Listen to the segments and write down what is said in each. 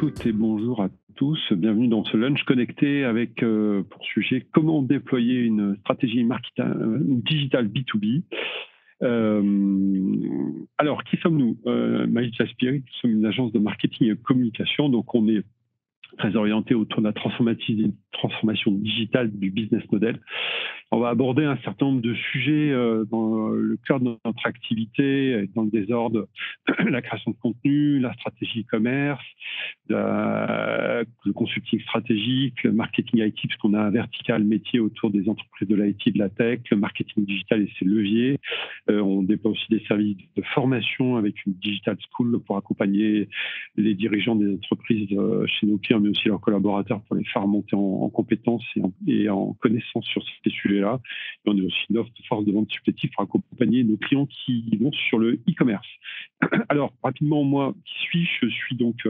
toutes et bonjour à tous. Bienvenue dans ce lunch connecté avec pour sujet comment déployer une stratégie digitale B2B. Alors, qui sommes-nous Magical Spirit, nous sommes une agence de marketing et communication, donc on est très orienté autour de la transformation digitale du business model. On va aborder un certain nombre de sujets dans le cœur de notre activité, dans le désordre, la création de contenu, la stratégie e-commerce, le consulting stratégique, le marketing IT, parce qu'on a un vertical métier autour des entreprises de l'IT et de la tech, le marketing digital et ses leviers. On déploie aussi des services de formation avec une digital school pour accompagner les dirigeants des entreprises chez nos clients, mais aussi leurs collaborateurs pour les faire monter en compétences et en connaissances sur ces sujets-là. Et on est aussi une offre de force de vente supplétive pour accompagner nos clients qui vont sur le e-commerce. Alors, rapidement, moi, qui suis-je? Je suis donc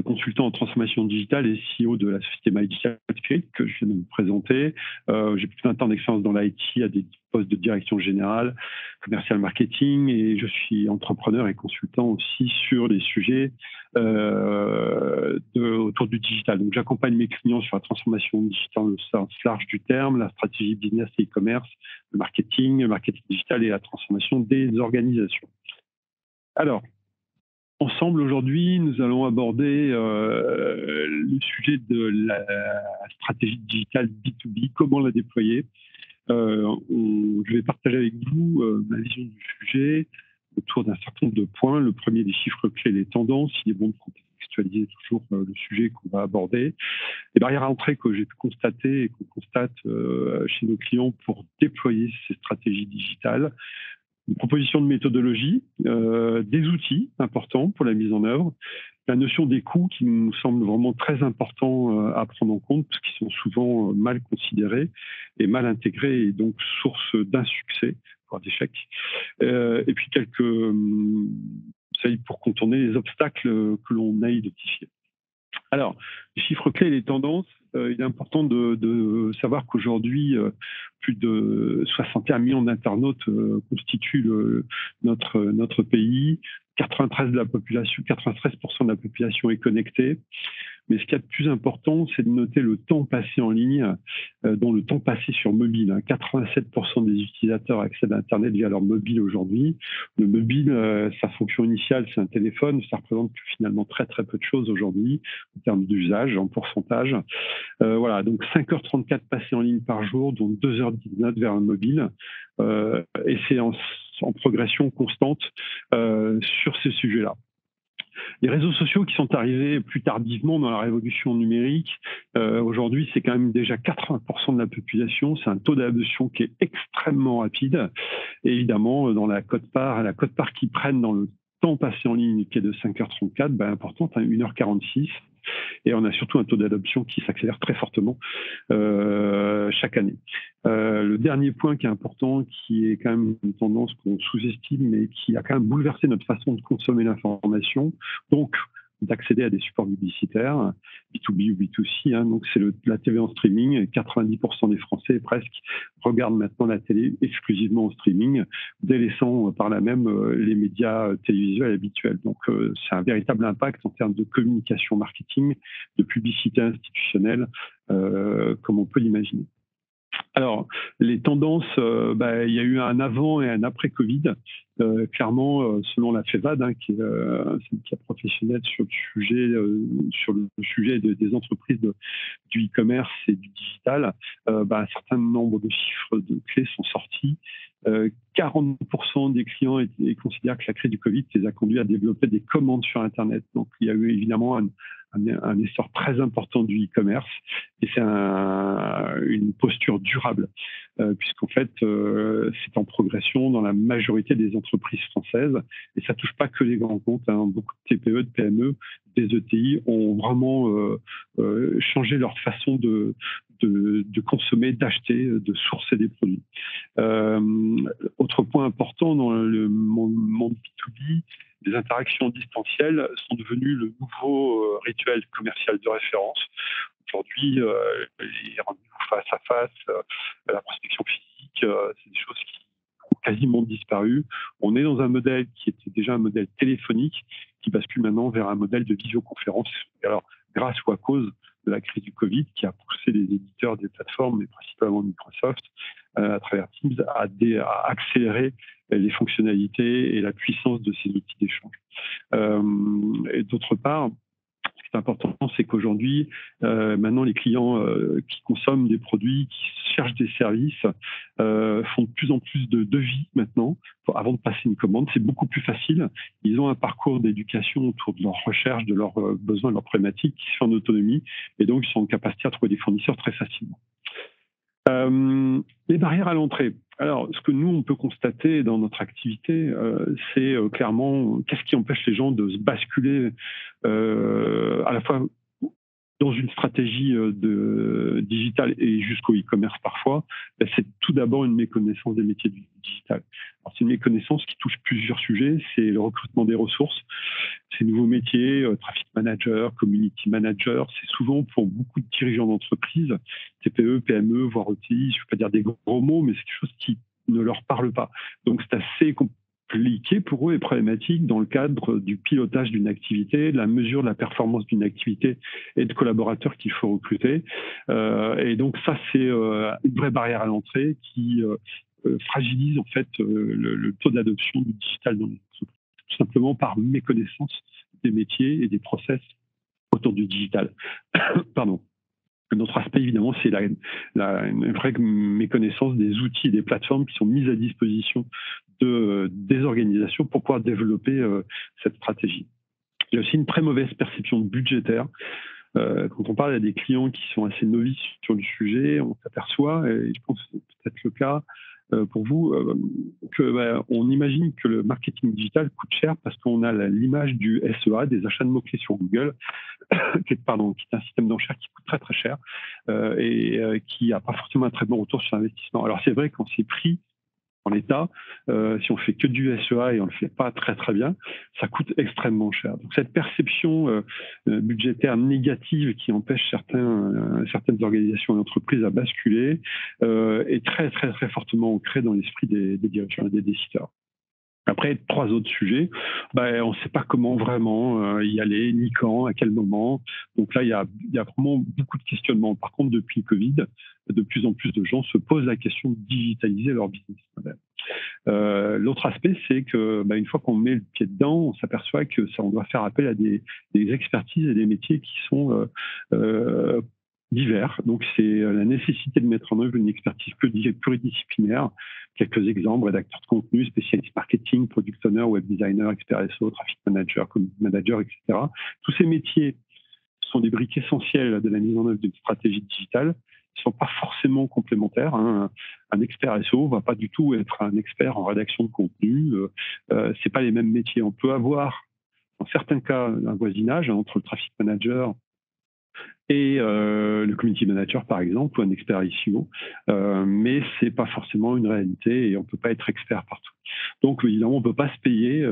consultant en transformation digitale et CEO de la société Magical Spirit que je viens de me présenter. J'ai plus de 20 ans d'expérience dans l'IT à des postes de direction générale, commercial marketing, et je suis entrepreneur et consultant aussi sur les sujets autour du digital. Donc j'accompagne mes clients sur la transformation digitale au sens large du terme, la stratégie business et e-commerce, le marketing digital et la transformation des organisations. Alors, ensemble, aujourd'hui, nous allons aborder le sujet de la stratégie digitale B2B, comment la déployer. Je vais partager avec vous ma vision du sujet autour d'un certain nombre de points. Le premier, des chiffres clés, les tendances. Il est bon de contextualiser toujours le sujet qu'on va aborder. Les barrières à l'entrée que j'ai pu constater et qu'on constate chez nos clients pour déployer ces stratégies digitales. Une proposition de méthodologie, des outils importants pour la mise en œuvre, la notion des coûts qui nous semble vraiment très important à prendre en compte parce qu'ils sont souvent mal considérés et mal intégrés et donc source d'insuccès, voire d'échec. Et puis quelques conseils pour contourner les obstacles que l'on a identifiés. Alors, les chiffres clés et les tendances, il est important de savoir qu'aujourd'hui, plus de 61 millions d'internautes constituent notre pays. 93% de la population est connectée. Mais ce qu'il y a de plus important, c'est de noter le temps passé en ligne, dont le temps passé sur mobile. 87% des utilisateurs accèdent à Internet via leur mobile aujourd'hui. Le mobile, sa fonction initiale, c'est un téléphone. Ça représente finalement très très peu de choses aujourd'hui en termes d'usage, en pourcentage. Voilà, donc 5h34 passées en ligne par jour, dont 2h19 vers un mobile. Et c'est en progression constante sur ces sujets-là. Les réseaux sociaux qui sont arrivés plus tardivement dans la révolution numérique, aujourd'hui, c'est quand même déjà 80% de la population. C'est un taux d'adoption qui est extrêmement rapide. Et évidemment, dans la quote-part qu'ils prennent dans le temps passé en ligne, qui est de 5h34, importante, 1h46. Et on a surtout un taux d'adoption qui s'accélère très fortement chaque année. Le dernier point qui est important, qui est quand même une tendance qu'on sous-estime, mais qui a quand même bouleversé notre façon de consommer l'information, donc d'accéder à des supports publicitaires, B2B ou B2C, donc c'est la TV en streaming. 90% des Français presque regardent maintenant la télé exclusivement en streaming, délaissant par là même les médias télévisuels habituels. Donc c'est un véritable impact en termes de communication marketing, de publicité institutionnelle, comme on peut l'imaginer. Alors, les tendances, il y a eu un avant et un après Covid. Clairement, selon la FEVAD, qui est un syndicat professionnel sur le sujet des entreprises du e-commerce et du digital, un certain nombre de chiffres de clés sont sortis. 40% des clients considèrent que la crise du Covid les a conduits à développer des commandes sur Internet. Donc, il y a eu évidemment un essor très important du e-commerce et c'est une posture durable puisqu'en fait c'est en progression dans la majorité des entreprises françaises et ça touche pas que les grands comptes. Beaucoup de TPE, de PME, des ETI ont vraiment changé leur façon de consommer, d'acheter, de sourcer des produits. Autre point important dans le monde B2B, les interactions distancielles sont devenues le nouveau rituel commercial de référence. Aujourd'hui, les rendez-vous face à face, la prospection physique, c'est des choses qui ont quasiment disparu. On est dans un modèle qui était déjà un modèle téléphonique qui bascule maintenant vers un modèle de visioconférence. Alors, grâce ou à cause de la crise du Covid, qui a poussé les éditeurs des plateformes, mais principalement Microsoft, à travers Teams, à accélérer les fonctionnalités et la puissance de ces outils d'échange. Et d'autre part, ce qui est important, c'est qu'aujourd'hui, maintenant, les clients qui consomment des produits, qui cherchent des services, font de plus en plus de devis maintenant avant de passer une commande. C'est beaucoup plus facile. Ils ont un parcours d'éducation autour de leurs recherches, de leurs besoins, de leurs problématiques qui se fait en autonomie, et donc ils sont en capacité à trouver des fournisseurs très facilement. Les barrières à l'entrée. Alors, ce que nous, on peut constater dans notre activité, c'est clairement qu'est-ce qui empêche les gens de se basculer à la fois dans une stratégie digitale et jusqu'au e-commerce parfois. C'est tout d'abord une méconnaissance des métiers du digital. C'est une méconnaissance qui touche plusieurs sujets. C'est le recrutement des ressources, ces nouveaux métiers, traffic manager, community manager. C'est souvent pour beaucoup de dirigeants d'entreprise, TPE, PME, voire ETI, je ne veux pas dire des gros mots, mais c'est quelque chose qui ne leur parle pas. Donc c'est assez compliqué pour eux et problématique dans le cadre du pilotage d'une activité, de la mesure de la performance d'une activité et de collaborateurs qu'il faut recruter. Et donc ça, c'est une vraie barrière à l'entrée qui fragilise en fait le taux d'adoption du digital dans les entreprises, tout simplement par méconnaissance des métiers et des process autour du digital. Pardon. Un autre aspect, évidemment, c'est une vraie méconnaissance des outils et des plateformes qui sont mises à disposition des organisations pour pouvoir développer cette stratégie. Il y a aussi une très mauvaise perception budgétaire. Quand on parle à des clients qui sont assez novices sur le sujet, on s'aperçoit, et je pense que c'est peut-être le cas pour vous, on imagine que le marketing digital coûte cher parce qu'on a l'image du SEA, des achats de mots-clés sur Google, qui est un système d'enchères qui coûte très très cher et qui n'a pas forcément un très bon retour sur investissement. Alors c'est vrai quand c'est pris en l'état, si on fait que du SEA et on le fait pas très très bien, ça coûte extrêmement cher. Donc cette perception budgétaire négative qui empêche certaines organisations et entreprises à basculer est très très très fortement ancrée dans l'esprit des dirigeants et des décideurs. Après, 3 autres sujets, on ne sait pas comment vraiment y aller, ni quand, à quel moment. Donc là, il y a vraiment beaucoup de questionnements. Par contre, depuis le Covid, de plus en plus de gens se posent la question de digitaliser leur business model. L'autre aspect, c'est que une fois qu'on met le pied dedans, on s'aperçoit que on doit faire appel à des expertises et des métiers qui sont divers. Donc, c'est la nécessité de mettre en œuvre une expertise pluridisciplinaire. Quelques exemples: rédacteur de contenu, spécialiste marketing, product owner, web designer, expert SEO, traffic manager, community manager, etc. Tous ces métiers sont des briques essentielles de la mise en œuvre d'une stratégie digitale. Ils ne sont pas forcément complémentaires. Un expert SEO ne va pas du tout être un expert en rédaction de contenu. C'est pas les mêmes métiers. On peut avoir, dans certains cas, un voisinage entre le traffic manager et le community manager, par exemple, ou un expert SEO, mais c'est pas forcément une réalité et on peut pas être expert partout. Donc, évidemment, on peut pas se payer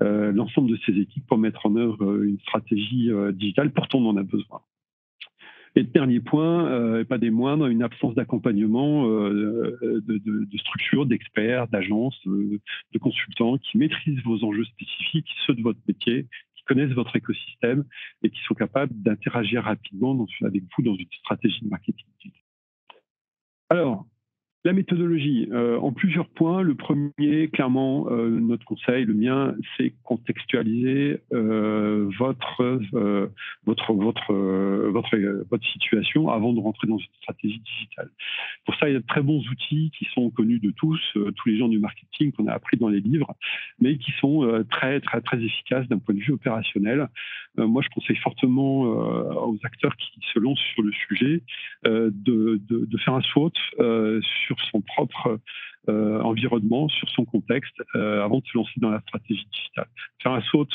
l'ensemble de ces équipes pour mettre en œuvre une stratégie digitale. Pourtant, on en a besoin. Et le dernier point, et pas des moindres, une absence d'accompagnement de structures, d'experts, d'agences, de consultants qui maîtrisent vos enjeux spécifiques, ceux de votre métier, qui connaissent votre écosystème et qui sont capables d'interagir rapidement avec vous dans une stratégie de marketing. Alors, la méthodologie, en plusieurs points. Le premier, clairement, notre conseil, le mien, c'est contextualiser votre situation avant de rentrer dans une stratégie digitale. Pour ça, il y a de très bons outils qui sont connus de tous les gens du marketing qu'on a appris dans les livres, mais qui sont très très très efficaces d'un point de vue opérationnel. Moi, je conseille fortement aux acteurs qui se lancent sur le sujet de faire un SWOT sur son propre environnement, sur son contexte, avant de se lancer dans la stratégie digitale. Faire un SWOT,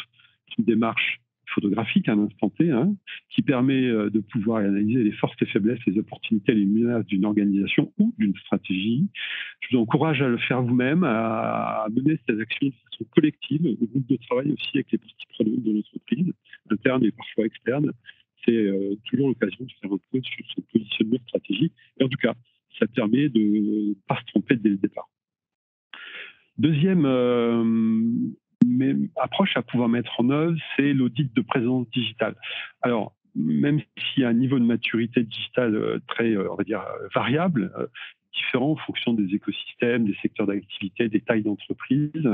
c'est une démarche photographique à un instant T, qui permet de pouvoir analyser les forces et faiblesses, les opportunités, les menaces d'une organisation ou d'une stratégie. Je vous encourage à le faire vous-même, à mener ces actions de façon collective, au groupe de travail aussi avec les parties prenantes de l'entreprise, internes et parfois externes. C'est toujours l'occasion de faire un point sur son positionnement stratégique. Et en tout cas, ça permet de ne pas se tromper dès le départ. Deuxième approche à pouvoir mettre en œuvre, c'est l'audit de présence digitale. Alors, même s'il y a un niveau de maturité digitale très, on va dire, variable, différent en fonction des écosystèmes, des secteurs d'activité, des tailles d'entreprise,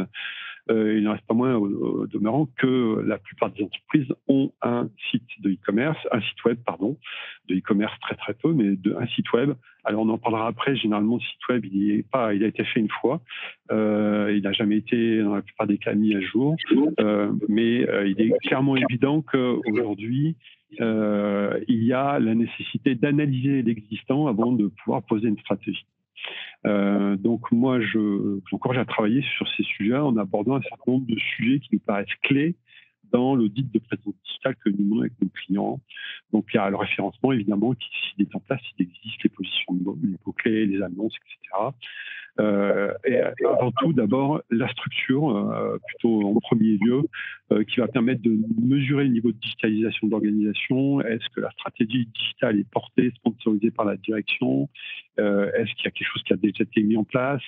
il n'en reste pas moins au demeurant que la plupart des entreprises ont un site de e-commerce, un site web, pardon, de e-commerce très très peu, mais un site web. Alors on en parlera après. Généralement, le site web, il a été fait une fois. Il n'a jamais été, dans la plupart des cas, mis à jour. Mais il est clairement évident qu'aujourd'hui, il y a la nécessité d'analyser l'existant avant de pouvoir poser une stratégie. Donc moi, j'encourage à travailler sur ces sujets en abordant un certain nombre de sujets qui nous paraissent clés dans l'audit de présence digitale que nous menons avec nos clients. Donc il y a le référencement, évidemment, qui s'il est en place, il existe les positions de mots, les mots-clés, les annonces, etc. Et avant tout, d'abord, la structure, plutôt en premier lieu, qui va permettre de mesurer le niveau de digitalisation de l'organisation. Est-ce que la stratégie digitale est portée, sponsorisée par la direction? Est-ce qu'il y a quelque chose qui a déjà été mis en place?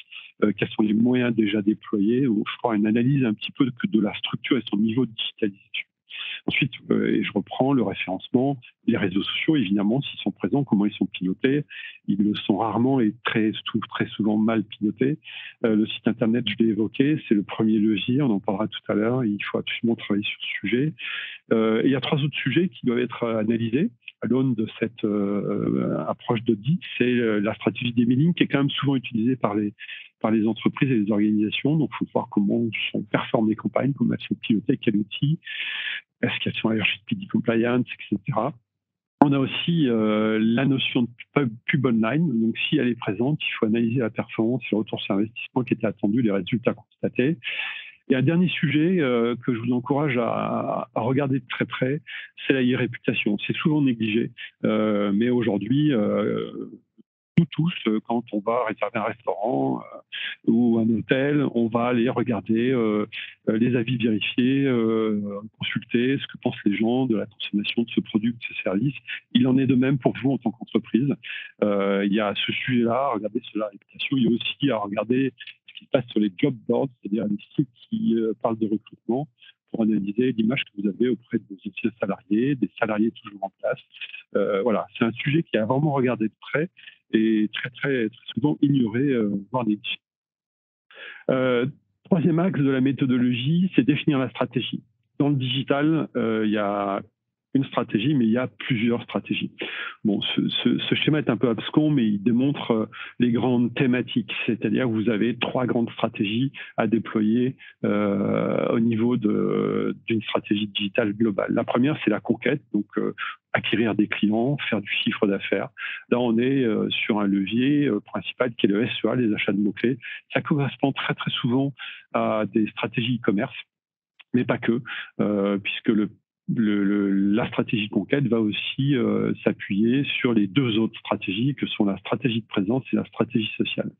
Quels sont les moyens déjà déployés? Je crois une analyse un petit peu de la structure et son niveau de digitalisation. Ensuite, et je reprends le référencement, les réseaux sociaux, évidemment, s'ils sont présents, comment ils sont pilotés. Ils le sont rarement et très souvent mal pilotés. Le site Internet, je l'ai évoqué, c'est le premier levier, on en parlera tout à l'heure. Il faut absolument travailler sur ce sujet. Et il y a 3 autres sujets qui doivent être analysés à l'aune de cette approche d'audit. C'est la stratégie d'emailing qui est quand même souvent utilisée par les entreprises et les organisations. Donc, il faut voir comment sont performent les campagnes, comment elles sont pilotées, quel outil, est-ce qu'elles sont RGPD compliant, etc. On a aussi la notion de pub online. Donc, si elle est présente, il faut analyser la performance, le retour sur investissement qui était attendu, les résultats constatés. Et un dernier sujet que je vous encourage à regarder de très près, c'est la réputation. C'est souvent négligé, mais aujourd'hui, nous tous, quand on va réserver un restaurant ou un hôtel, on va aller regarder les avis vérifiés, consulter ce que pensent les gens de la consommation de ce produit ou de ce service. Il en est de même pour vous en tant qu'entreprise. Il y a ce sujet-là, à regarder sur la réputation. Il y a aussi à regarder ce qui se passe sur les job boards, c'est-à-dire les sites qui parlent de recrutement, pour analyser l'image que vous avez auprès de vos anciens salariés, des salariés toujours en place. Voilà, c'est un sujet qui a vraiment regardé de près et très, très, très souvent ignoré, voire négligé. Troisième axe de la méthodologie, c'est définir la stratégie. Dans le digital, il y a une stratégie, mais il y a plusieurs stratégies. Bon, ce schéma est un peu abscon, mais il démontre les grandes thématiques, c'est-à-dire que vous avez 3 grandes stratégies à déployer au niveau d'une stratégie digitale globale. La première, c'est la conquête, donc acquérir des clients, faire du chiffre d'affaires. Là, on est sur un levier principal qui est le SEA, les achats de mots-clés. Ça correspond très, très souvent à des stratégies e-commerce, mais pas que, puisque la stratégie conquête va aussi s'appuyer sur les 2 autres stratégies que sont la stratégie de présence et la stratégie sociale.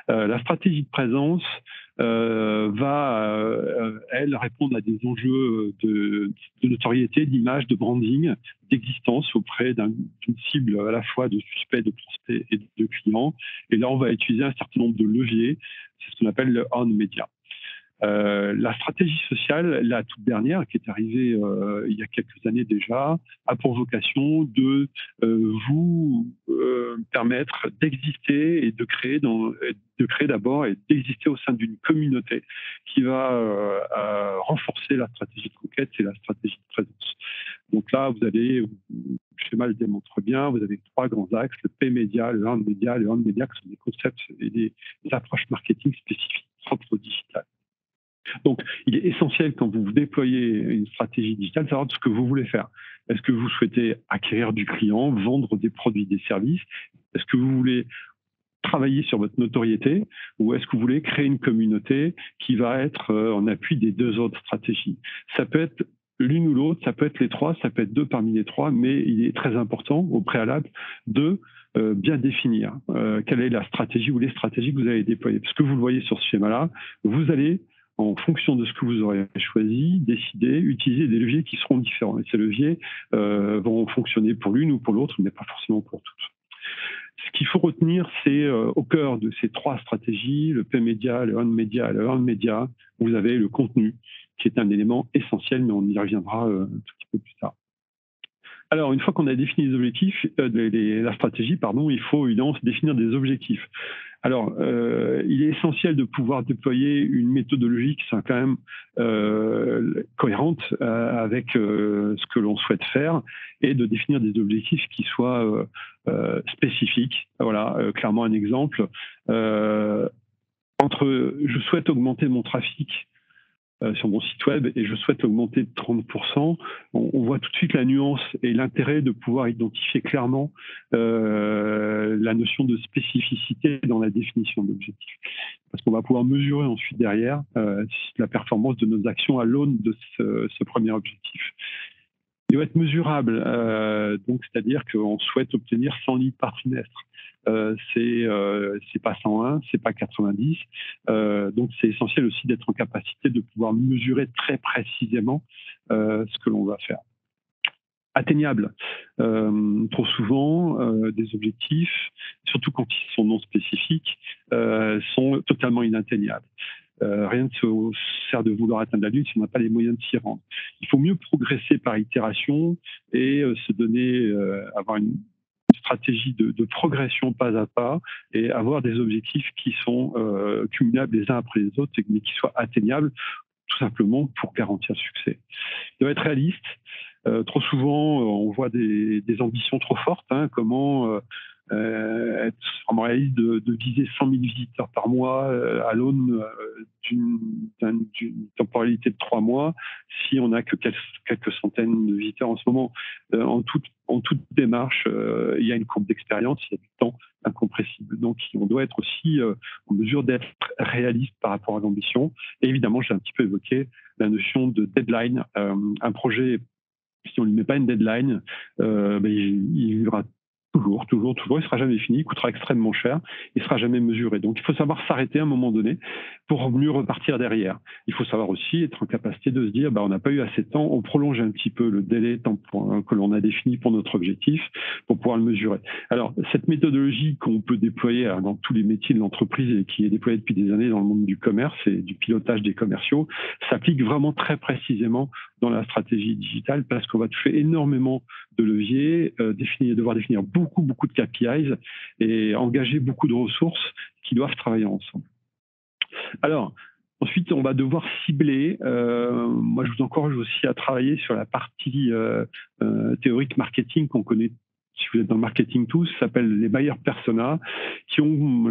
La stratégie de présence va, elle, répondre à des enjeux de notoriété, d'image, de branding, d'existence auprès d'une cible à la fois de suspects, de prospects et de clients. Et là, on va utiliser un certain nombre de leviers. C'est ce qu'on appelle le earned media. La stratégie sociale, la toute dernière, qui est arrivée il y a quelques années déjà, a pour vocation de vous permettre d'exister et de créer d'abord et d'exister au sein d'une communauté qui va renforcer la stratégie de conquête et la stratégie de présence. Donc là, vous avez, le schéma le démontre bien, vous avez 3 grands axes, le P-Média, le Earned Media. Le Earned Media, qui sont des concepts et des approches marketing spécifiques propres au digital. Donc, il est essentiel quand vous déployez une stratégie digitale de savoir ce que vous voulez faire. Est-ce que vous souhaitez acquérir du client, vendre des produits, des services? Est-ce que vous voulez travailler sur votre notoriété ou est-ce que vous voulez créer une communauté qui va être en appui des 2 autres stratégies? Ça peut être l'une ou l'autre, ça peut être les 3, ça peut être 2 parmi les 3, mais il est très important au préalable de bien définir quelle est la stratégie ou les stratégies que vous allez déployer. Parce que vous le voyez sur ce schéma-là, vous allez, en fonction de ce que vous aurez choisi, décider, utiliser des leviers qui seront différents. Et ces leviers vont fonctionner pour l'une ou pour l'autre, mais pas forcément pour toutes. Ce qu'il faut retenir, c'est au cœur de ces 3 stratégies, le P-Média, le Earned Media et le Earned Media, vous avez le contenu. qui est un élément essentiel, mais on y reviendra un tout petit peu plus tard. Alors, une fois qu'on a défini les objectifs, la stratégie, pardon, il faut évidemment se définir des objectifs. Alors, il est essentiel de pouvoir déployer une méthodologie qui soit quand même cohérente avec ce que l'on souhaite faire et de définir des objectifs qui soient spécifiques. Voilà, clairement un exemple. Entre je souhaite augmenter mon trafic sur mon site web et je souhaite augmenter de 30%, on voit tout de suite la nuance et l'intérêt de pouvoir identifier clairement la notion de spécificité dans la définition de l'objectif. Parce qu'on va pouvoir mesurer ensuite derrière la performance de nos actions à l'aune de ce premier objectif. Il doit être mesurable, donc c'est-à-dire qu'on souhaite obtenir 100 leads par trimestre. C'est pas 101, c'est pas 90. Donc c'est essentiel aussi d'être en capacité de pouvoir mesurer très précisément ce que l'on va faire. Atteignable. Trop souvent, des objectifs, surtout quand ils sont non spécifiques, sont totalement inatteignables. Rien ne se sert de vouloir atteindre la Lune si on n'a pas les moyens de s'y rendre. Il faut mieux progresser par itération et se donner, avoir une stratégie de progression pas à pas et avoir des objectifs qui sont cumulables les uns après les autres, mais qui soient atteignables tout simplement pour garantir le succès. Il doit être réaliste. Trop souvent, on voit des ambitions trop fortes. Comment être vraiment réaliste de viser 100 000 visiteurs par mois à l'aune d'une temporalité de 3 mois si on n'a que quelques centaines de visiteurs en ce moment. En toute démarche, il y a une courbe d'expérience, il y a du temps incompressible. Donc, on doit être aussi en mesure d'être réaliste par rapport à l'ambition. Et évidemment, j'ai un petit peu évoqué la notion de deadline. Un projet, si on ne lui met pas une deadline, il vivra toujours, il ne sera jamais fini, il coûtera extrêmement cher, il ne sera jamais mesuré. Donc, il faut savoir s'arrêter à un moment donné pour mieux repartir derrière. Il faut savoir aussi être en capacité de se dire, on n'a pas eu assez de temps, on prolonge un petit peu le délai que l'on a défini pour notre objectif pour pouvoir le mesurer. Alors, cette méthodologie qu'on peut déployer dans tous les métiers de l'entreprise et qui est déployée depuis des années dans le monde du commerce et du pilotage des commerciaux, s'applique vraiment très précisément dans la stratégie digitale parce qu'on va toucher énormément de leviers, devoir définir beaucoup de KPIs et engager beaucoup de ressources qui doivent travailler ensemble. Alors, ensuite, on va devoir cibler. Moi, je vous encourage aussi à travailler sur la partie théorique marketing qu'on connaît, si vous êtes dans le marketing tous, ça s'appelle les buyer personas, qui ont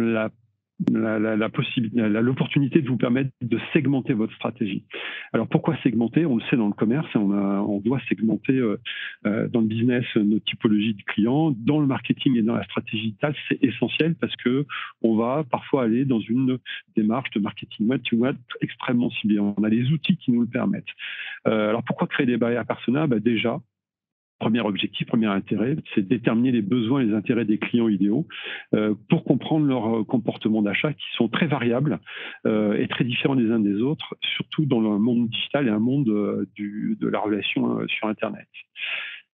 l'opportunité de vous permettre de segmenter votre stratégie. Alors pourquoi segmenter? On le sait dans le commerce, on doit segmenter dans le business nos typologies de clients. Dans le marketing et dans la stratégie digitale, c'est essentiel parce que on va parfois aller dans une démarche de marketing web extrêmement ciblée. On a les outils qui nous le permettent. Alors pourquoi créer des barrières persona? Déjà, premier objectif, premier intérêt, c'est déterminer les besoins et les intérêts des clients idéaux pour comprendre leur comportement d'achat qui sont très variables et très différents les uns des autres, surtout dans le monde digital et un monde de la relation sur Internet.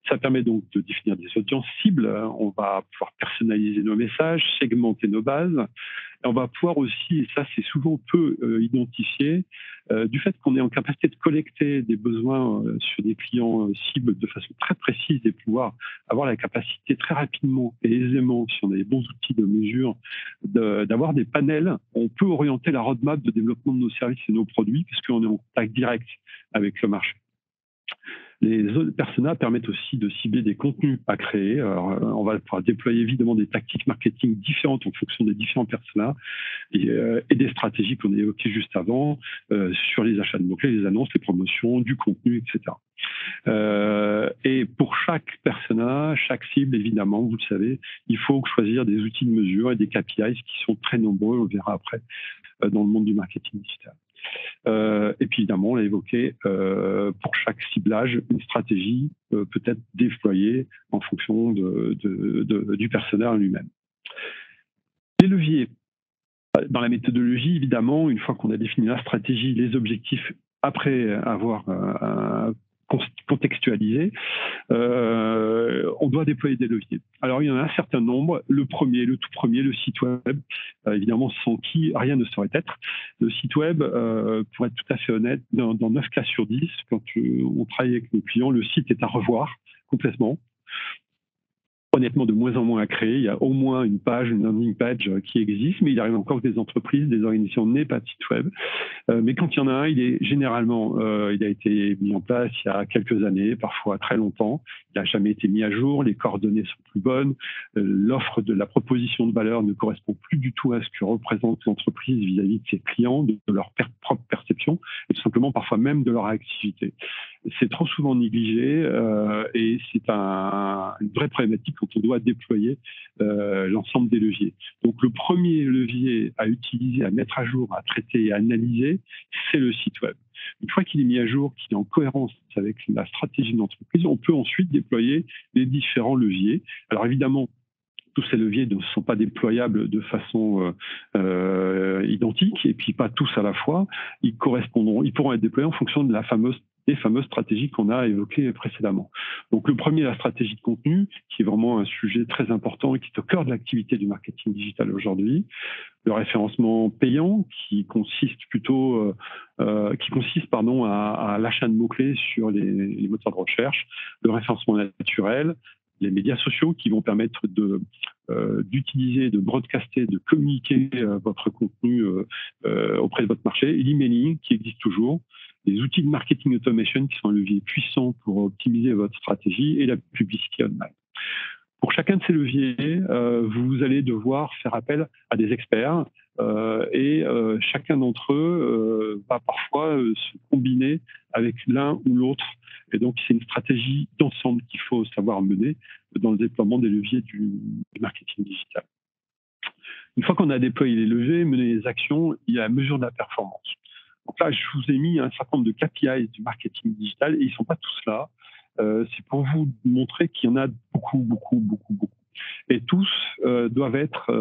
Ça permet donc de définir des audiences cibles. On va pouvoir personnaliser nos messages, segmenter nos bases. Et on va pouvoir aussi, et ça c'est souvent peu identifié, du fait qu'on est en capacité de collecter des besoins sur des clients cibles de façon très précise et pouvoir avoir la capacité très rapidement et aisément, si on a les bons outils de mesure, d'avoir des panels. On peut orienter la roadmap de développement de nos services et nos produits parce qu'on est en contact direct avec le marché. Les personas permettent aussi de cibler des contenus à créer. Alors, on va pouvoir déployer évidemment des tactiques marketing différentes en fonction des différents personas et des stratégies qu'on a évoquées juste avant sur les achats de mots-clés, les annonces, les promotions, du contenu, etc. Et pour chaque persona, chaque cible, évidemment, vous le savez, il faut choisir des outils de mesure et des KPIs qui sont très nombreux, on le verra après, dans le monde du marketing digital. Et puis évidemment, on l'a évoqué, pour chaque ciblage, une stratégie peut être déployée en fonction du persona lui-même. Les leviers. Dans la méthodologie, évidemment, une fois qu'on a défini la stratégie, les objectifs, après avoir contextualiser, on doit déployer des leviers. Alors, il y en a un certain nombre. Le tout premier, le site web, évidemment, sans qui rien ne saurait être. Le site web, pour être tout à fait honnête, dans 9 cas sur 10, quand on travaille avec nos clients, le site est à revoir complètement. Honnêtement, de moins en moins à créer. Il y a au moins une landing page qui existe, mais il arrive encore que des entreprises, des organisations n'aient pas de site web. Mais quand il y en a un, il est généralement, il a été mis en place il y a quelques années, parfois très longtemps. Il n'a jamais été mis à jour, les coordonnées sont plus bonnes, l'offre de la proposition de valeur ne correspond plus du tout à ce que représente l'entreprise vis-à-vis de ses clients, de leur propre perception, et tout simplement parfois même de leur activité. C'est trop souvent négligé et c'est une vraie problématique quand on doit déployer l'ensemble des leviers. Donc le premier levier à utiliser, à mettre à jour, à traiter et à analyser, c'est le site web. Une fois qu'il est mis à jour, qu'il est en cohérence avec la stratégie de l'entreprise, on peut ensuite déployer les différents leviers. Alors évidemment, tous ces leviers ne sont pas déployables de façon identique et puis pas tous à la fois. Ils pourront être déployés en fonction de des fameuses stratégies qu'on a évoquées précédemment. Donc le premier, la stratégie de contenu, qui est vraiment un sujet très important et qui est au cœur de l'activité du marketing digital aujourd'hui. Le référencement payant, qui consiste à l'achat de mots-clés sur les moteurs de recherche, le référencement naturel, les médias sociaux qui vont permettre d'utiliser, de broadcaster, de communiquer votre contenu auprès de votre marché, et l'emailing qui existe toujours, les outils de marketing automation qui sont un levier puissant pour optimiser votre stratégie et la publicité online. Pour chacun de ces leviers, vous allez devoir faire appel à des experts et chacun d'entre eux va parfois se combiner avec l'un ou l'autre. Et donc, c'est une stratégie d'ensemble qu'il faut savoir mener dans le déploiement des leviers du marketing digital. Une fois qu'on a déployé les leviers, mené les actions, il y a la mesure de la performance. Donc là, je vous ai mis un certain nombre de KPIs du marketing digital et ils ne sont pas tous là. C'est pour vous montrer qu'il y en a beaucoup. Et tous doivent être,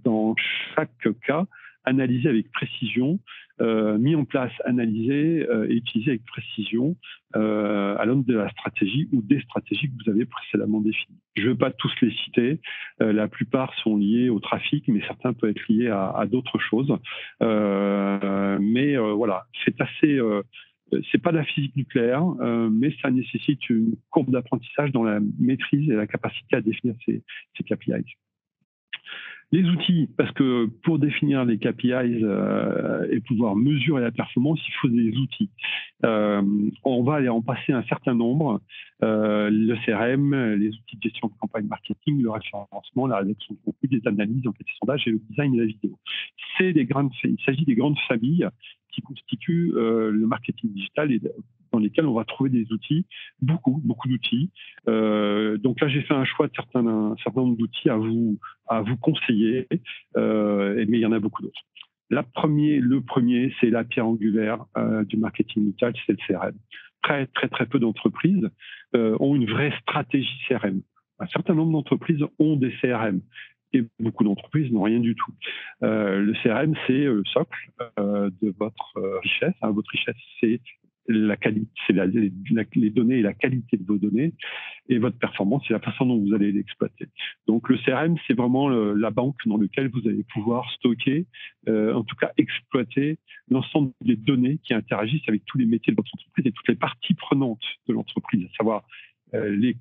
dans chaque cas, analysés avec précision, mis en place, analysés et utilisés avec précision à l'aune de la stratégie ou des stratégies que vous avez précédemment définies. Je ne veux pas tous les citer, la plupart sont liés au trafic, mais certains peuvent être liés à d'autres choses. Voilà, c'est assez... c'est pas de la physique nucléaire, mais ça nécessite une courbe d'apprentissage dans la maîtrise et la capacité à définir ces KPIs. Les outils, parce que pour définir les KPIs et pouvoir mesurer la performance, il faut des outils. On va aller en passer un certain nombre. Le CRM, les outils de gestion de campagne marketing, le référencement, la rédaction de contenu, des analyses, l'enquête et sondage et le design et la vidéo. Il s'agit des grandes familles qui constituent le marketing digital et dans lesquels on va trouver des outils, beaucoup d'outils. Donc là, j'ai fait un choix de un certain nombre d'outils à vous conseiller, mais il y en a beaucoup d'autres. Le premier, c'est la pierre angulaire du marketing digital, c'est le CRM. Très peu d'entreprises ont une vraie stratégie CRM. Un certain nombre d'entreprises ont des CRM. Et beaucoup d'entreprises n'ont rien du tout. Le CRM, c'est le socle de votre richesse. Votre richesse, c'est la qualité, c'est les données et la qualité de vos données, et votre performance, c'est la façon dont vous allez l'exploiter. Donc le CRM, c'est vraiment la banque dans laquelle vous allez pouvoir stocker, en tout cas exploiter l'ensemble des données qui interagissent avec tous les métiers de votre entreprise et toutes les parties prenantes de l'entreprise, à savoir les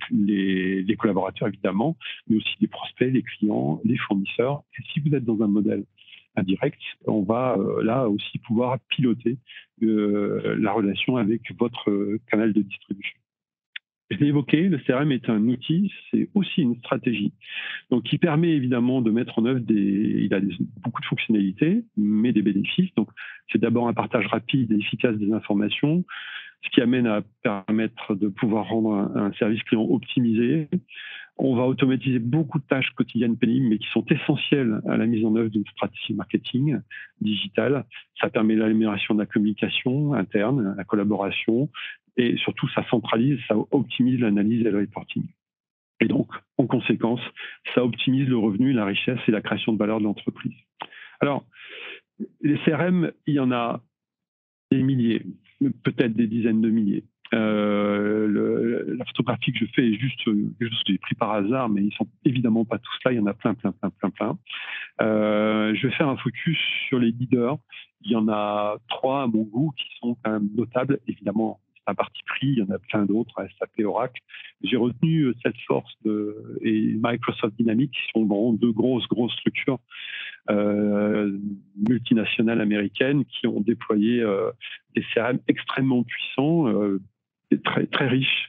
collaborateurs évidemment, mais aussi les prospects, les clients, les fournisseurs. Et si vous êtes dans un modèle indirect, on va là aussi pouvoir piloter la relation avec votre canal de distribution. Je l'ai évoqué, le CRM est un outil, c'est aussi une stratégie. Donc, qui permet évidemment de mettre en œuvre beaucoup de fonctionnalités, mais des bénéfices. Donc, c'est d'abord un partage rapide et efficace des informations, ce qui amène à permettre de pouvoir rendre un service client optimisé. On va automatiser beaucoup de tâches quotidiennes pénibles, mais qui sont essentielles à la mise en œuvre d'une stratégie marketing digitale. Ça permet l'amélioration de la communication interne, la collaboration, et surtout, ça centralise, ça optimise l'analyse et le reporting. Et donc, en conséquence, ça optimise le revenu, la richesse et la création de valeur de l'entreprise. Alors, les CRM, il y en a des milliers, peut-être des dizaines de milliers. La photographie que je fais est juste quelque chose que j'ai pris par hasard, mais ils sont évidemment pas tous là. Il y en a plein. Je vais faire un focus sur les leaders. Il y en a 3 à mon goût qui sont quand même notables. Évidemment, c'est un parti pris. Il y en a plein d'autres, SAP, Oracle. J'ai retenu Salesforce et Microsoft Dynamics, qui sont vraiment 2 grosses structures multinationales américaines qui ont déployé des CRM extrêmement puissants, très riches,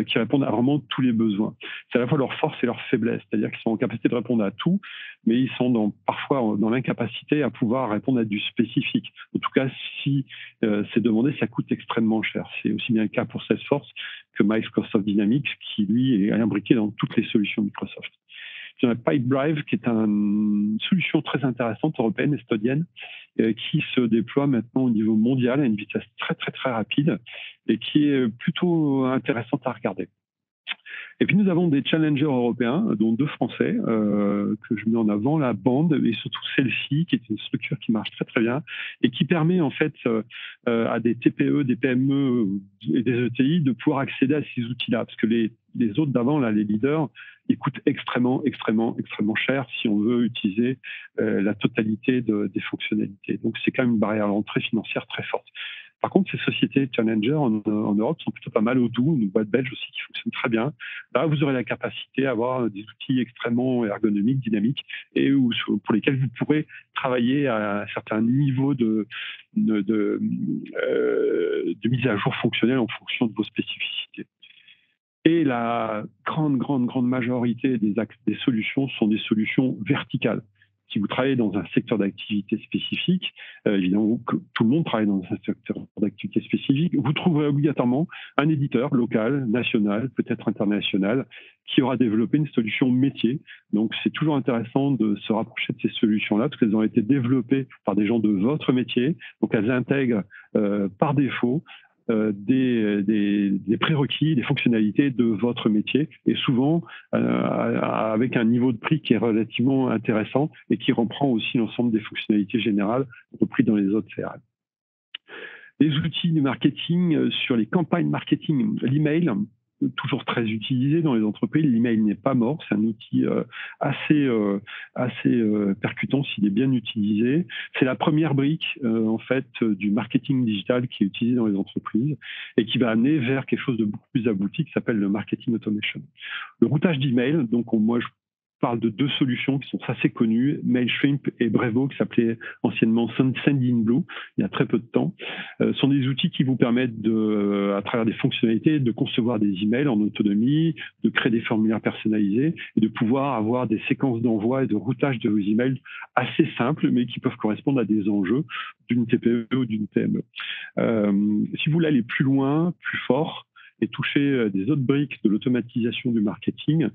qui répondent à vraiment tous les besoins. C'est à la fois leur force et leur faiblesse, c'est-à-dire qu'ils sont en capacité de répondre à tout, mais ils sont parfois dans l'incapacité à pouvoir répondre à du spécifique. En tout cas, si c'est demandé, ça coûte extrêmement cher. C'est aussi bien le cas pour Salesforce que Microsoft Dynamics, qui lui est imbriqué dans toutes les solutions Microsoft. Il y a Pipedrive, qui est une solution très intéressante, européenne, estonienne, qui se déploie maintenant au niveau mondial à une vitesse très rapide et qui est plutôt intéressante à regarder. Et puis nous avons des challengers européens, dont 2 Français, que je mets en avant, la Bande, et surtout celle-ci, qui est une structure qui marche très bien et qui permet en fait à des TPE, des PME et des ETI de pouvoir accéder à ces outils-là, parce que les autres d'avant, là, les leaders, ils coûtent extrêmement cher si on veut utiliser la totalité des fonctionnalités. Donc c'est quand même une barrière à l'entrée financière très forte. Par contre, ces sociétés challenger en Europe sont plutôt pas mal au doux, une boîte belge aussi qui fonctionne très bien. Là, vous aurez la capacité à avoir des outils extrêmement ergonomiques, dynamiques, et pour lesquels vous pourrez travailler à un certain niveau de mise à jour fonctionnelle en fonction de vos spécificités. Et la grande majorité des solutions sont des solutions verticales. Si vous travaillez dans un secteur d'activité spécifique, évidemment que tout le monde travaille dans un secteur d'activité spécifique, vous trouverez obligatoirement un éditeur local, national, peut-être international, qui aura développé une solution métier. Donc c'est toujours intéressant de se rapprocher de ces solutions-là, parce qu'elles ont été développées par des gens de votre métier, donc elles intègrent par défaut des prérequis, des fonctionnalités de votre métier, et souvent avec un niveau de prix qui est relativement intéressant et qui reprend aussi l'ensemble des fonctionnalités générales repris dans les autres CRM. Les outils de marketing sur les campagnes marketing, l'email, toujours très utilisé dans les entreprises. L'email n'est pas mort, c'est un outil assez percutant s'il est bien utilisé. C'est la première brique en fait du marketing digital qui est utilisé dans les entreprises et qui va amener vers quelque chose de beaucoup plus abouti qui s'appelle le marketing automation. Le routage d'email, donc moi je parle de 2 solutions qui sont assez connues, Mailchimp et Brevo, qui s'appelait anciennement Sendinblue, il y a très peu de temps, sont des outils qui vous permettent à travers des fonctionnalités, de concevoir des emails en autonomie, de créer des formulaires personnalisés et de pouvoir avoir des séquences d'envoi et de routage de vos emails assez simples, mais qui peuvent correspondre à des enjeux d'une TPE ou d'une PME. Si vous voulez aller plus loin, plus fort, et toucher des autres briques de l'automatisation du marketing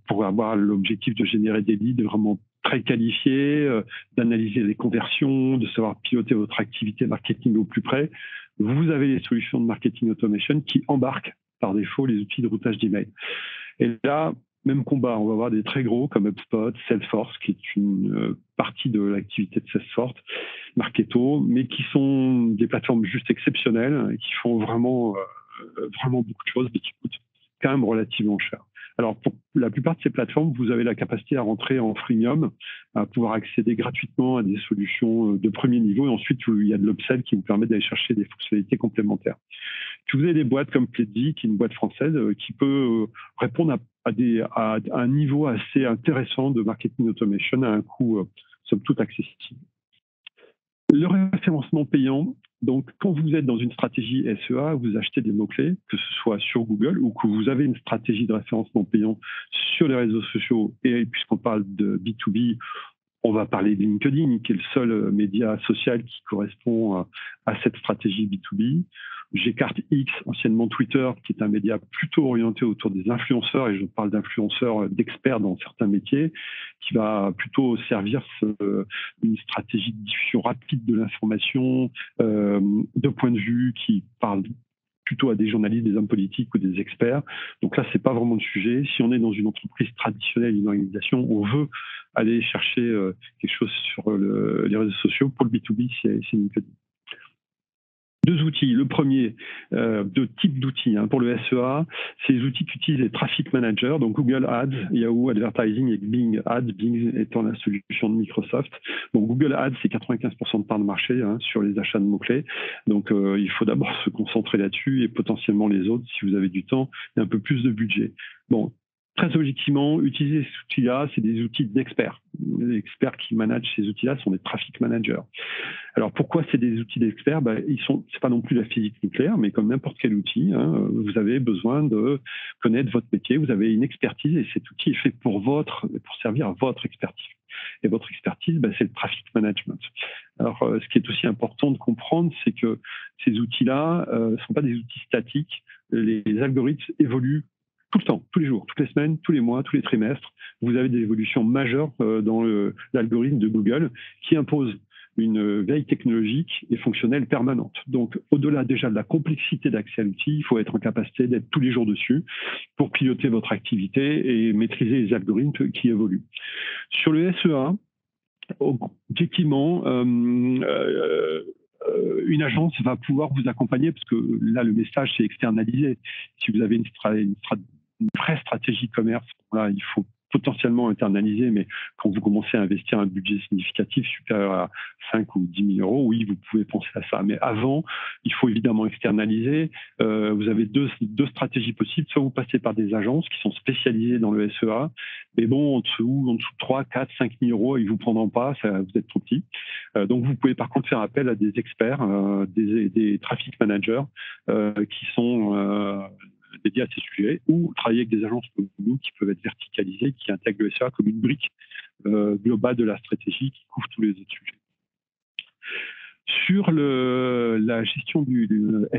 pour avoir l'objectif de générer des leads vraiment très qualifiés, d'analyser les conversions, de savoir piloter votre activité marketing au plus près. Vous avez les solutions de marketing automation qui embarquent par défaut les outils de routage d'email. Et là, même combat, on va avoir des très gros comme HubSpot, Salesforce, qui est une partie de l'activité de Salesforce, Marketo, mais qui sont des plateformes juste exceptionnelles et qui font vraiment beaucoup de choses, mais qui coûtent quand même relativement cher. Alors, pour la plupart de ces plateformes, vous avez la capacité à rentrer en freemium, à pouvoir accéder gratuitement à des solutions de premier niveau, et ensuite, il y a de l'upsell qui vous permet d'aller chercher des fonctionnalités complémentaires. Puis vous avez des boîtes comme Pledzi, qui est une boîte française, qui peut répondre à un niveau assez intéressant de marketing automation à un coût somme toute accessible. Le référencement payant, donc quand vous êtes dans une stratégie SEA, vous achetez des mots-clés, que ce soit sur Google ou que vous avez une stratégie de référencement payant sur les réseaux sociaux, et puisqu'on parle de B2B, on va parler de LinkedIn, qui est le seul média social qui correspond à cette stratégie B2B. J'écarte X, anciennement Twitter, qui est un média plutôt orienté autour des influenceurs, et je parle d'influenceurs d'experts dans certains métiers, qui va plutôt servir une stratégie de diffusion rapide de l'information, de point de vue qui parle plutôt à des journalistes, des hommes politiques ou des experts. Donc là, c'est pas vraiment le sujet. Si on est dans une entreprise traditionnelle, une organisation, on veut aller chercher quelque chose sur les réseaux sociaux. Pour le B2B, c'est LinkedIn. Deux outils. Le premier, deux types d'outils pour le SEA, c'est les outils qu'utilisent les traffic managers, donc Google Ads, Yahoo Advertising et Bing Ads, Bing étant la solution de Microsoft. Donc Google Ads, c'est 95% de part de marché sur les achats de mots-clés. Donc il faut d'abord se concentrer là-dessus et potentiellement les autres, si vous avez du temps et un peu plus de budget. Bon, très objectivement, utiliser ces outils-là, c'est des outils d'experts. Les experts qui managent ces outils-là sont des traffic managers. Alors pourquoi c'est des outils d'experts? C'est pas non plus la physique nucléaire, mais comme n'importe quel outil, vous avez besoin de connaître votre métier, vous avez une expertise et cet outil est fait pour servir à votre expertise. Et votre expertise, c'est le traffic management. Alors ce qui est aussi important de comprendre, c'est que ces outils-là ne sont pas des outils statiques. Les algorithmes évoluent tout le temps, tous les jours, toutes les semaines, tous les mois, tous les trimestres. Vous avez des évolutions majeures dans l'algorithme de Google qui impose une veille technologique et fonctionnelle permanente. Donc, au-delà déjà de la complexité d'accès à l'outil, il faut être en capacité d'être tous les jours dessus pour piloter votre activité et maîtriser les algorithmes qui évoluent. Sur le SEA, objectivement, une agence va pouvoir vous accompagner parce que là, le message, c'est externalisé. Si vous avez une vraie stratégie commerce, là, il faut potentiellement internaliser, mais quand vous commencez à investir un budget significatif supérieur à 5 ou 10 000 euros, oui, vous pouvez penser à ça. Mais avant, il faut évidemment externaliser. Vous avez deux stratégies possibles. Soit vous passez par des agences qui sont spécialisées dans le SEA, mais bon, en dessous de 3, 4, 5 000 euros, ils ne vous prendront pas, vous êtes trop petit. Donc, vous pouvez par contre faire appel à des experts, des traffic managers qui sont dédiés à ces sujets, ou travailler avec des agences comme nous qui peuvent être verticalisées, qui intègrent le SEA comme une brique globale de la stratégie qui couvre tous les autres sujets. Sur la gestion du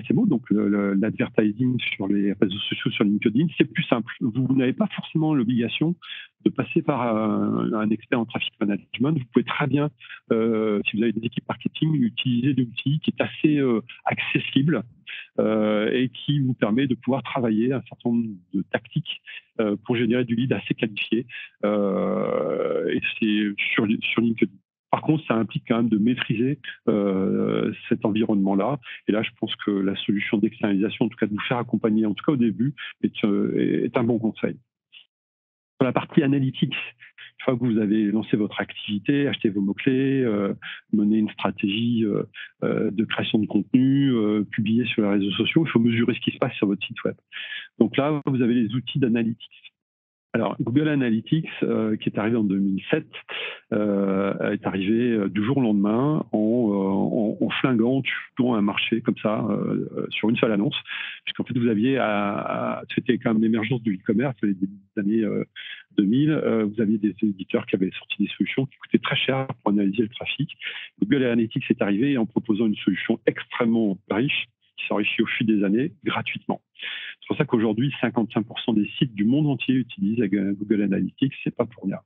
SMO, donc l'advertising sur les réseaux sociaux, sur LinkedIn, c'est plus simple. Vous n'avez pas forcément l'obligation de passer par un expert en traffic management. Vous pouvez très bien, si vous avez des équipes marketing, utiliser des outils qui est assez accessible et qui vous permet de pouvoir travailler un certain nombre de tactiques pour générer du lead assez qualifié. Et c'est sur LinkedIn. Par contre, ça implique quand même de maîtriser cet environnement-là. Et là, je pense que la solution d'externalisation, en tout cas de vous faire accompagner, en tout cas au début, est un bon conseil. Sur la partie analytics, une fois que vous avez lancé votre activité, acheté vos mots-clés, mené une stratégie de création de contenu, publié sur les réseaux sociaux, il faut mesurer ce qui se passe sur votre site web. Donc là, vous avez les outils d'analytics. Alors, Google Analytics, qui est arrivé en 2007, est arrivé du jour au lendemain en flinguant, tuant un marché comme ça, sur une seule annonce. Puisqu'en fait, vous aviez c'était quand même l'émergence du e-commerce des années 2000. Vous aviez des éditeurs qui avaient sorti des solutions qui coûtaient très cher pour analyser le trafic. Google Analytics est arrivé en proposant une solution extrêmement riche, qui s'enrichit au fil des années gratuitement. C'est pour ça qu'aujourd'hui, 55% des sites du monde entier utilisent Google Analytics, c'est pas pour rien.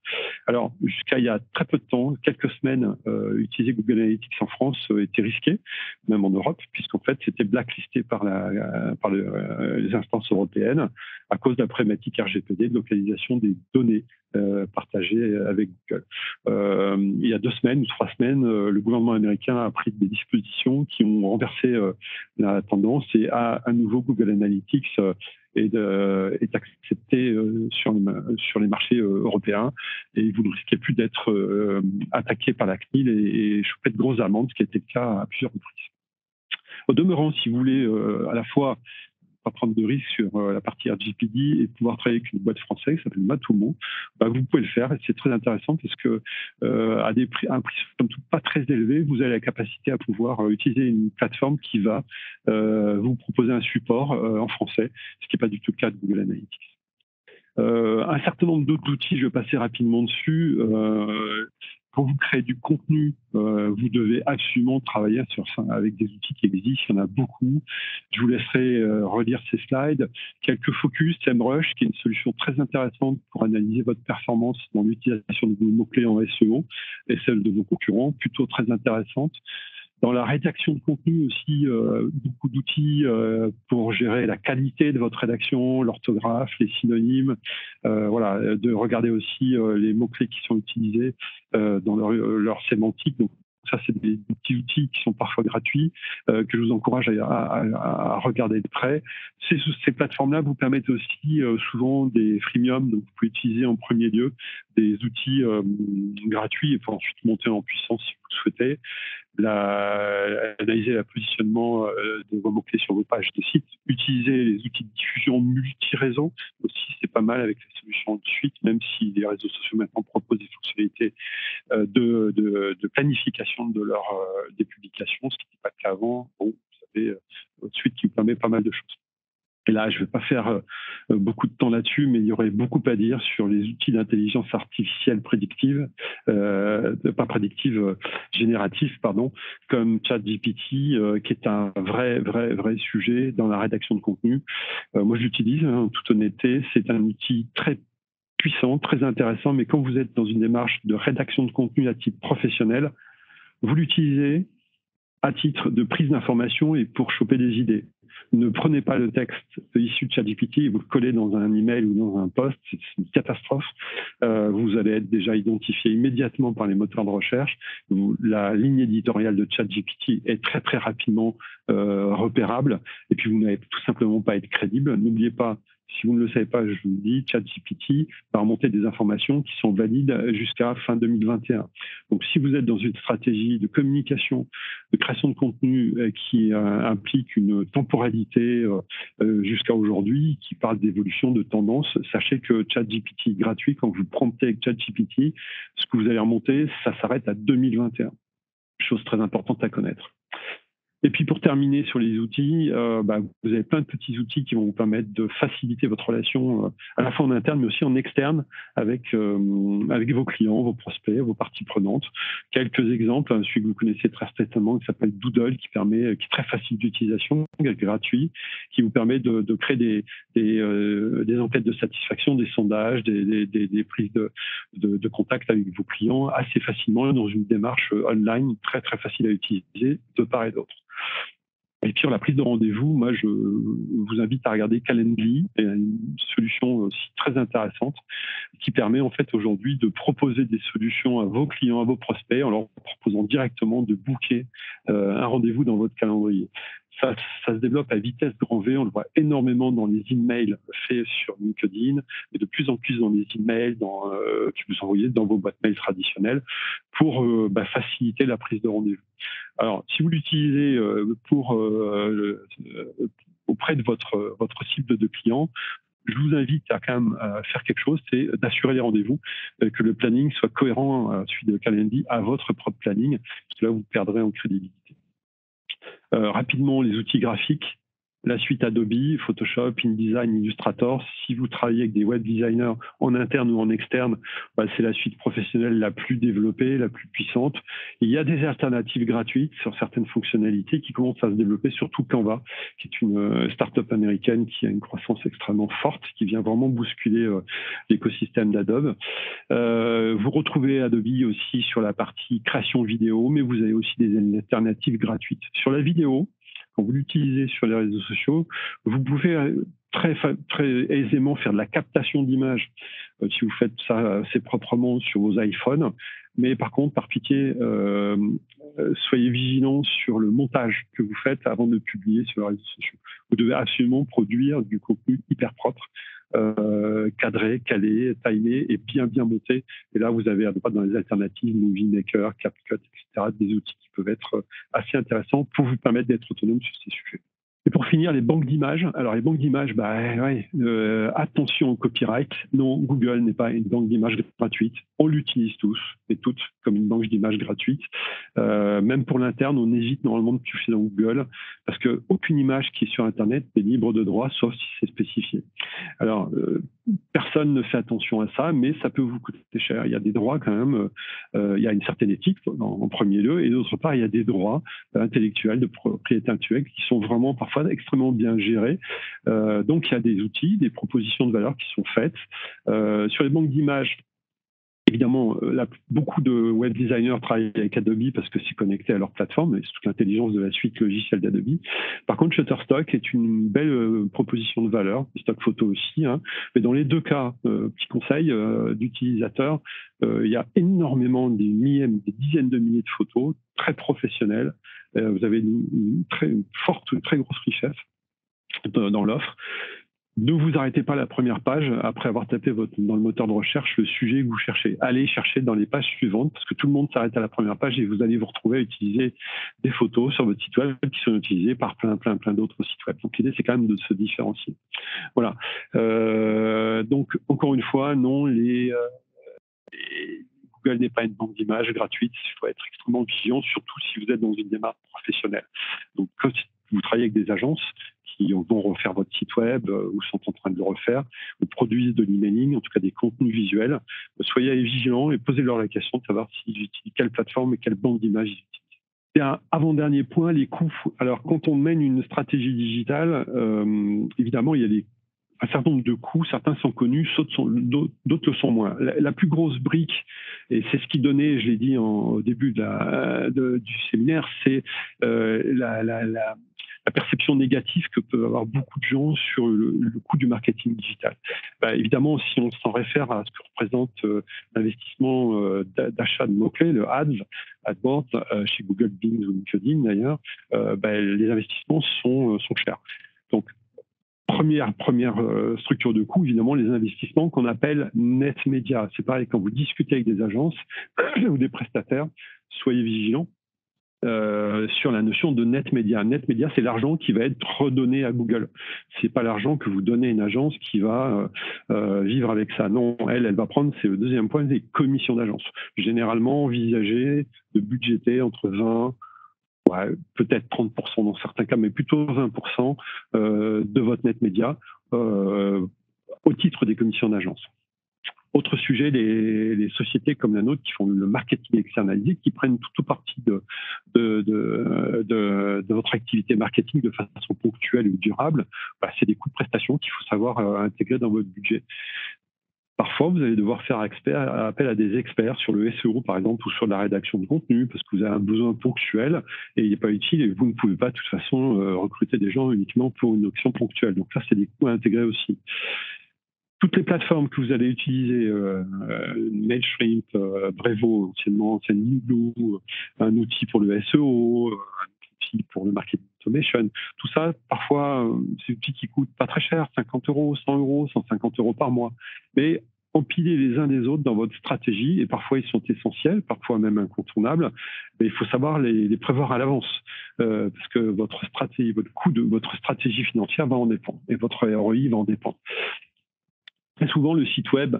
Alors, jusqu'à il y a très peu de temps, quelques semaines, utiliser Google Analytics en France était risqué, même en Europe, puisqu'en fait, c'était blacklisté par les instances européennes à cause de la problématique RGPD de localisation des données partagées avec Google. Il y a 2 semaines ou 3 semaines, le gouvernement américain a pris des dispositions qui ont renversé la tendance et à nouveau Google Analytics est accepté sur les marchés européens et vous ne risquez plus d'être attaqué par la CNIL et choper de grosses amendes, ce qui a été le cas à plusieurs reprises. Au demeurant, si vous voulez à la fois pas prendre de risques sur la partie RGPD et pouvoir travailler avec une boîte française qui s'appelle Matomo, vous pouvez le faire et c'est très intéressant parce que à un prix somme toute pas très élevé, vous avez la capacité à pouvoir utiliser une plateforme qui va vous proposer un support en français, ce qui n'est pas du tout le cas de Google Analytics. Un certain nombre d'autres outils, je vais passer rapidement dessus. Quand vous créez du contenu, vous devez absolument travailler avec des outils qui existent. Il y en a beaucoup. Je vous laisserai relire ces slides. Quelques focus, SEMrush, qui est une solution très intéressante pour analyser votre performance dans l'utilisation de vos mots-clés en SEO et celle de vos concurrents, plutôt très intéressante. Dans la rédaction de contenu aussi, beaucoup d'outils pour gérer la qualité de votre rédaction, l'orthographe, les synonymes, de regarder aussi les mots-clés qui sont utilisés dans leur sémantique. Donc, Ça, c'est des petits outils qui sont parfois gratuits, que je vous encourage à regarder de près. Ces plateformes-là vous permettent aussi souvent des freemiums, donc vous pouvez utiliser en premier lieu des outils gratuits et pour ensuite monter en puissance si vous le souhaitez. Analyser le positionnement de vos mots-clés sur vos pages de site, utiliser les outils de diffusion multi-réseau, aussi c'est pas mal avec les solutions de suite, même si les réseaux sociaux maintenant proposent des fonctionnalités de planification des publications, ce qui n'était pas le cas avant. Bon, vous avez votre suite qui vous permet pas mal de choses. Et là, je ne vais pas faire beaucoup de temps là-dessus, mais il y aurait beaucoup à dire sur les outils d'intelligence artificielle prédictive, pas prédictive, générative, pardon, comme ChatGPT, qui est un vrai sujet dans la rédaction de contenu. Moi, je l'utilise, en toute honnêteté. C'est un outil très puissant, très intéressant, mais quand vous êtes dans une démarche de rédaction de contenu à titre professionnel, vous l'utilisez à titre de prise d'information et pour choper des idées. Ne prenez pas le texte issu de ChatGPT et vous le collez dans un email ou dans un post, c'est une catastrophe. Vous allez être déjà identifié immédiatement par les moteurs de recherche. La ligne éditoriale de ChatGPT est très rapidement repérable et puis vous n'allez tout simplement pas être crédible. N'oubliez pas, si vous ne le savez pas, je vous le dis, ChatGPT va remonter des informations qui sont valides jusqu'à fin 2021. Donc, si vous êtes dans une stratégie de communication, de création de contenu qui implique une temporalité jusqu'à aujourd'hui, qui parle d'évolution de tendance, sachez que ChatGPT gratuit, quand vous promptez avec ChatGPT, ce que vous allez remonter, ça s'arrête à 2021. Chose très importante à connaître. Et puis pour terminer sur les outils, vous avez plein de petits outils qui vont vous permettre de faciliter votre relation à la fois en interne mais aussi en externe avec vos clients, vos prospects, vos parties prenantes. Quelques exemples, celui que vous connaissez très certainement qui s'appelle Doodle, qui est très facile d'utilisation, gratuit, qui vous permet de créer des enquêtes de satisfaction, des sondages, des prises de contact avec vos clients assez facilement dans une démarche online très facile à utiliser de part et d'autre. Et puis, sur la prise de rendez-vous, moi, je vous invite à regarder Calendly, une solution aussi très intéressante qui permet en fait aujourd'hui de proposer des solutions à vos clients, à vos prospects, en leur proposant directement de booker un rendez-vous dans votre calendrier. Ça se développe à vitesse grand V, on le voit énormément dans les emails faits sur LinkedIn, et de plus en plus dans les emails que vous envoyez dans vos boîtes mail traditionnelles pour faciliter la prise de rendez-vous. Alors, si vous l'utilisez auprès de votre cible de clients, je vous invite à quand même faire quelque chose, c'est d'assurer les rendez-vous, que le planning soit cohérent, celui de Calendly, à votre propre planning, parce que là, vous perdrez en crédibilité. Rapidement, les outils graphiques, la suite Adobe, Photoshop, InDesign, Illustrator. Si vous travaillez avec des web designers en interne ou en externe, c'est la suite professionnelle la plus développée, la plus puissante. Il y a des alternatives gratuites sur certaines fonctionnalités qui commencent à se développer, surtout Canva, qui est une start-up américaine qui a une croissance extrêmement forte, qui vient vraiment bousculer l'écosystème d'Adobe. Vous retrouvez Adobe aussi sur la partie création vidéo, mais vous avez aussi des alternatives gratuites. Sur la vidéo, quand vous l'utilisez sur les réseaux sociaux, vous pouvez très aisément faire de la captation d'images si vous faites ça assez proprement sur vos iPhones. Mais par contre, par pitié, soyez vigilants sur le montage que vous faites avant de publier sur les réseaux sociaux. Vous devez absolument produire du contenu hyper propre, cadré, calé, timé et bien monté. Et là, vous avez à droite dans les alternatives Movie Maker, CapCut, etc., des outils qui peuvent être assez intéressants pour vous permettre d'être autonome sur ces sujets. Et pour finir, les banques d'images. Alors, les banques d'images, attention au copyright. Non, Google n'est pas une banque d'images gratuite. On l'utilise tous et toutes comme une banque d'images gratuite. Même pour l'interne, on évite normalement de piocher dans Google parce qu'aucune image qui est sur Internet n'est libre de droit, sauf si c'est spécifié. Alors, personne ne fait attention à ça, mais ça peut vous coûter cher. Il y a des droits quand même, il y a une certaine éthique en premier lieu, et d'autre part, il y a des droits intellectuels, de propriété intellectuelle qui sont vraiment parfois extrêmement bien gérés. Donc, il y a des outils, des propositions de valeur qui sont faites. Sur les banques d'images, Évidemment, beaucoup de web designers travaillent avec Adobe parce que c'est connecté à leur plateforme, et c'est toute l'intelligence de la suite logicielle d'Adobe. Par contre, Shutterstock est une belle proposition de valeur, stock photo aussi, hein. Mais dans les deux cas, petit conseil d'utilisateur, il y a énormément, des dizaines de milliers de photos, très professionnelles. Vous avez une très forte, très grosse richesse dans l'offre. Ne vous arrêtez pas à la première page après avoir tapé dans le moteur de recherche le sujet que vous cherchez. Allez chercher dans les pages suivantes parce que tout le monde s'arrête à la première page et vous allez vous retrouver à utiliser des photos sur votre site web qui sont utilisées par plein d'autres sites web. Donc l'idée, c'est quand même de se différencier. Voilà. Donc, encore une fois, non, Google n'est pas une banque d'images gratuite. Il faut être extrêmement vigilant, surtout si vous êtes dans une démarche professionnelle. Donc, quand vous travaillez avec des agences qui vont refaire votre site web ou sont en train de le refaire, ou produisent de l'emailing, en tout cas des contenus visuels, soyez vigilants et posez-leur la question de savoir s'ils utilisent quelle plateforme et quelle banque d'images ils utilisent. Et un avant-dernier point, les coûts. Alors, quand on mène une stratégie digitale, évidemment, il y a un certain nombre de coûts, certains sont connus, d'autres le sont moins. La plus grosse brique, et c'est ce qui donnait, je l'ai dit au début du séminaire, c'est la perception négative que peuvent avoir beaucoup de gens sur le coût du marketing digital. Évidemment, si on s'en réfère à ce que représente l'investissement d'achat de mots-clés, le AdWords, chez Google, Bing ou LinkedIn d'ailleurs, les investissements sont chers. Donc, première structure de coût, évidemment, les investissements qu'on appelle net média. C'est pareil, quand vous discutez avec des agences ou des prestataires, soyez vigilants sur la notion de net média. Net média, c'est l'argent qui va être redonné à Google. C'est pas l'argent que vous donnez à une agence qui va vivre avec ça. Non, elle va prendre, c'est le deuxième point, des commissions d'agence. Généralement envisagées de budgéter entre 20 peut-être 30% dans certains cas, mais plutôt 20% de votre net média au titre des commissions d'agence. Autre sujet, les sociétés comme la nôtre qui font le marketing externalisé, qui prennent toute partie de votre activité marketing de façon ponctuelle ou durable, c'est des coûts de prestation qu'il faut savoir intégrer dans votre budget. Parfois, vous allez devoir faire appel à des experts sur le SEO, par exemple, ou sur la rédaction de contenu, parce que vous avez un besoin ponctuel et il n'est pas utile et vous ne pouvez pas, de toute façon, recruter des gens uniquement pour une option ponctuelle. Donc ça, c'est des coûts à intégrer aussi. Toutes les plateformes que vous allez utiliser, Mailchimp, Brevo, anciennement Sendinblue, un outil pour le SEO, un outil pour le marketing automation, tout ça, parfois, c'est des outils qui coûtent pas très cher, 50 €, 100 €, 150 € par mois. Mais empiler les uns des autres dans votre stratégie, et parfois ils sont essentiels, parfois même incontournables, mais il faut savoir les prévoir à l'avance, parce que votre stratégie, votre coût de votre stratégie financière va en dépendre, et votre ROI va en dépendre. Très souvent, le site web,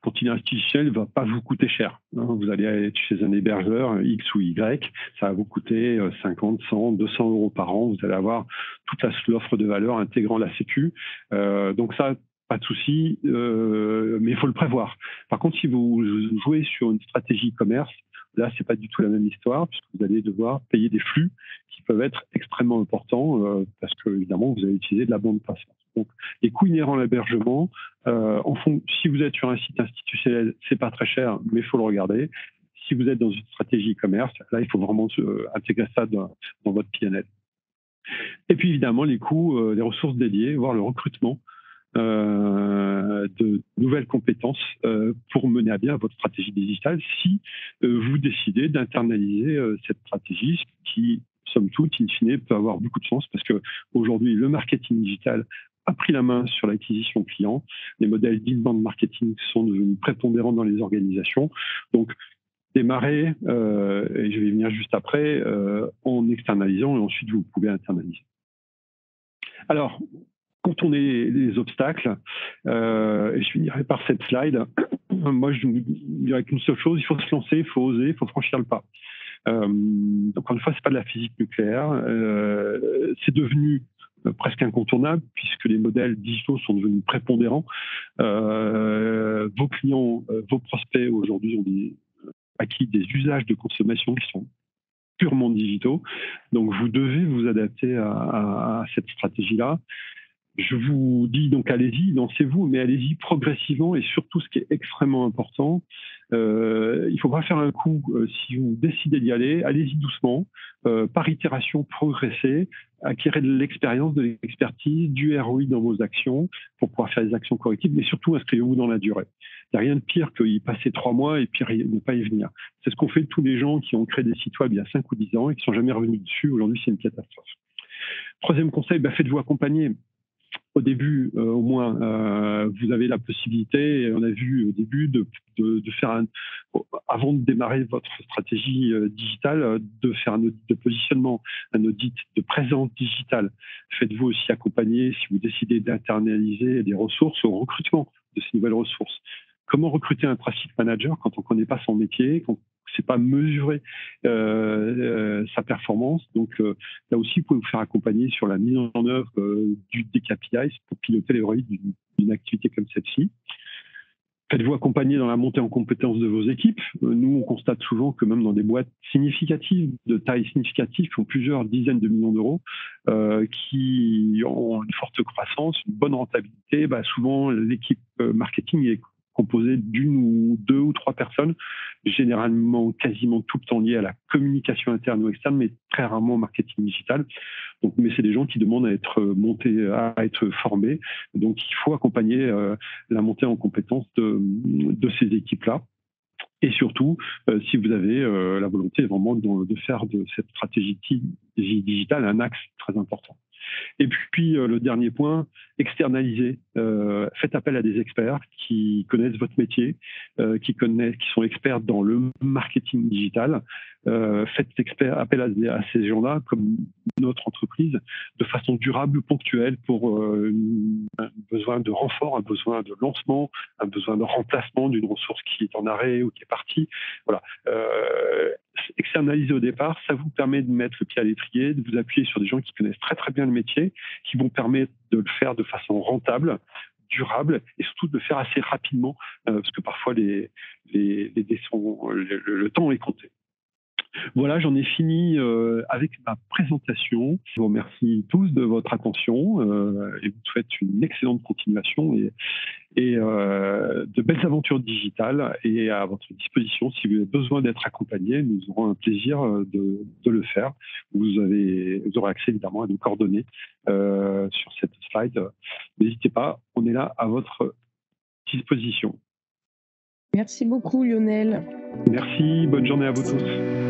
quand il est institutionnel, ne va pas vous coûter cher. Vous allez être chez un hébergeur X ou Y, ça va vous coûter 50, 100, 200 € par an. Vous allez avoir toute l'offre de valeur intégrant la Sécu. Donc ça, pas de souci, mais il faut le prévoir. Par contre, si vous jouez sur une stratégie e-commerce, là, c'est pas du tout la même histoire, puisque vous allez devoir payer des flux qui peuvent être extrêmement importants, parce que, évidemment, vous allez utiliser de la bande passante. Donc, les coûts inhérents à l'hébergement, si vous êtes sur un site institutionnel, c'est pas très cher, mais il faut le regarder. Si vous êtes dans une stratégie e-commerce, là, il faut vraiment intégrer ça dans votre PNL. Et puis, évidemment, les coûts, les ressources dédiées, voire le recrutement de nouvelles compétences pour mener à bien votre stratégie digitale si vous décidez d'internaliser cette stratégie qui, somme toute, in fine, peut avoir beaucoup de sens parce qu'aujourd'hui, le marketing digital a pris la main sur l'acquisition client. Les modèles d'inbound marketing sont devenus prépondérants dans les organisations. Donc, démarrer, et je vais y venir juste après, en externalisant et ensuite vous pouvez internaliser. Alors, quand on est les obstacles, et je finirai par cette slide, moi je dirais qu'une seule chose, il faut se lancer, il faut oser, il faut franchir le pas. Encore une fois, c'est pas de la physique nucléaire, c'est devenu presque incontournable puisque les modèles digitaux sont devenus prépondérants. Vos clients, vos prospects aujourd'hui ont acquis des usages de consommation qui sont purement digitaux. Donc vous devez vous adapter à cette stratégie-là. Je vous dis donc allez-y, lancez-vous, mais allez-y progressivement et surtout ce qui est extrêmement important, il ne faut pas faire un coup. Si vous décidez d'y aller, allez-y doucement, par itération, progressez, acquérez de l'expérience, de l'expertise, du ROI dans vos actions pour pouvoir faire des actions correctives, mais surtout inscrivez-vous dans la durée. Il n'y a rien de pire qu'y passer 3 mois et puis ne pas y venir. C'est ce qu'ont fait tous les gens qui ont créé des sites web il y a 5 ou 10 ans et qui ne sont jamais revenus dessus. Aujourd'hui, c'est une catastrophe. Troisième conseil, faites-vous accompagner. Au début, au moins, vous avez la possibilité, on a vu au début, de faire avant de démarrer votre stratégie digitale, de faire un audit de positionnement, un audit de présence digitale. Faites-vous aussi accompagner si vous décidez d'internaliser des ressources au recrutement de ces nouvelles ressources. Comment recruter un traffic manager quand on ne connaît pas son métier, quand on ne sait pas mesurer sa performance. Donc là aussi, vous pouvez vous faire accompagner sur la mise en œuvre des KPIs pour piloter les ROI d'une activité comme celle-ci. Faites-vous accompagner dans la montée en compétences de vos équipes. Nous, on constate souvent que même dans des boîtes significatives, de taille significative, qui ont plusieurs dizaines de millions d'euros, qui ont une forte croissance, une bonne rentabilité, souvent l'équipe marketing est composée d'une ou deux ou trois personnes, généralement quasiment tout le temps liées à la communication interne ou externe, mais très rarement au marketing digital. Donc, mais c'est des gens qui demandent à être montés, à être formés. Donc, il faut accompagner la montée en compétences de ces équipes-là. Et surtout, si vous avez la volonté vraiment de faire de cette stratégie digitale un axe très important. Et puis, le dernier point, externaliser. Faites appel à des experts qui connaissent votre métier, qui sont experts dans le marketing digital. Faites appel à ces gens-là, comme notre entreprise, de façon durable, ponctuelle, pour un besoin de renfort, un besoin de lancement, un besoin de remplacement d'une ressource qui est en arrêt ou qui est partie. Voilà. Externaliser au départ, ça vous permet de mettre le pied à l'étrier, de vous appuyer sur des gens qui connaissent très très bien le métier, qui vont permettre de le faire de façon rentable, durable et surtout de le faire assez rapidement, parce que parfois le temps est compté. Voilà, j'en ai fini avec ma présentation. Je vous remercie tous de votre attention et vous souhaite une excellente continuation et de belles aventures digitales et à votre disposition. Si vous avez besoin d'être accompagné, nous aurons un plaisir de le faire. Vous aurez accès évidemment à nos coordonnées sur cette slide. N'hésitez pas, on est là à votre disposition. Merci beaucoup Lionel. Merci, bonne journée à vous tous.